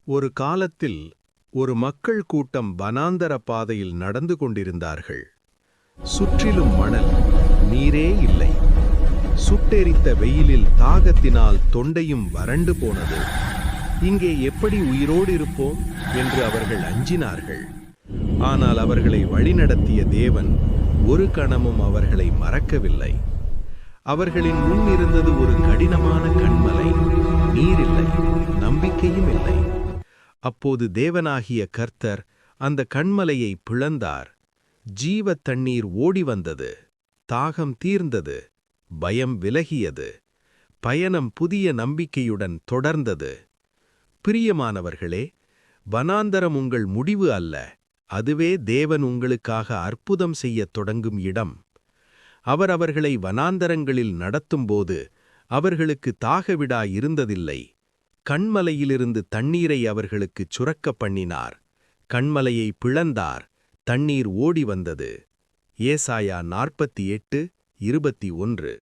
ஒரு காலத்தில் ஒரு மக்கள் கூட்டம் வனாந்தர பாதையில் நடந்து கொண்டிருந்தார்கள். சுற்றிலும் மணல், நீரே இல்லை. சுட்டெரித்த வெயிலில் தாகத்தினால் தொண்டையும் வறண்டு போனது. இங்கே எப்படி உயிரோடு இருப்போம் என்று அவர்கள் அஞ்சினார்கள். ஆனால் அவர்களை வழிநடத்திய தேவன் ஒரு கணமும் அவர்களை மறக்கவில்லை. அவர்களின் முன் இருந்தது ஒரு கடினமான கன்மலை. நீரில்லை, நம்பிக்கையும் இல்லை. அப்போது தேவனாகிய கர்த்தர் அந்த கன்மலையை பிளந்தார். ஜீவ தண்ணீர் ஓடி வந்தது. தாகம் தீர்ந்தது. பயம் விலகியது. பயணம் புதிய நம்பிக்கையுடன் தொடர்ந்தது. பிரியமானவர்களே, வனாந்தரம் உங்கள் முடிவு அல்ல. அதுவே தேவன் உங்களுக்காக அற்புதம் செய்யத் தொடங்கும் இடம். அவர் அவர்களை வனாந்தரங்களில் நடத்தும்போது அவர்களுக்கு தாகவிடா இருந்ததில்லை. கன்மலையிலிருந்து தண்ணீரை அவர்களுக்குச் சுரக்கப் பண்ணினார். கன்மலையை பிளந்தார். தண்ணீர் ஓடி வந்தது. ஏசாயா 48:21.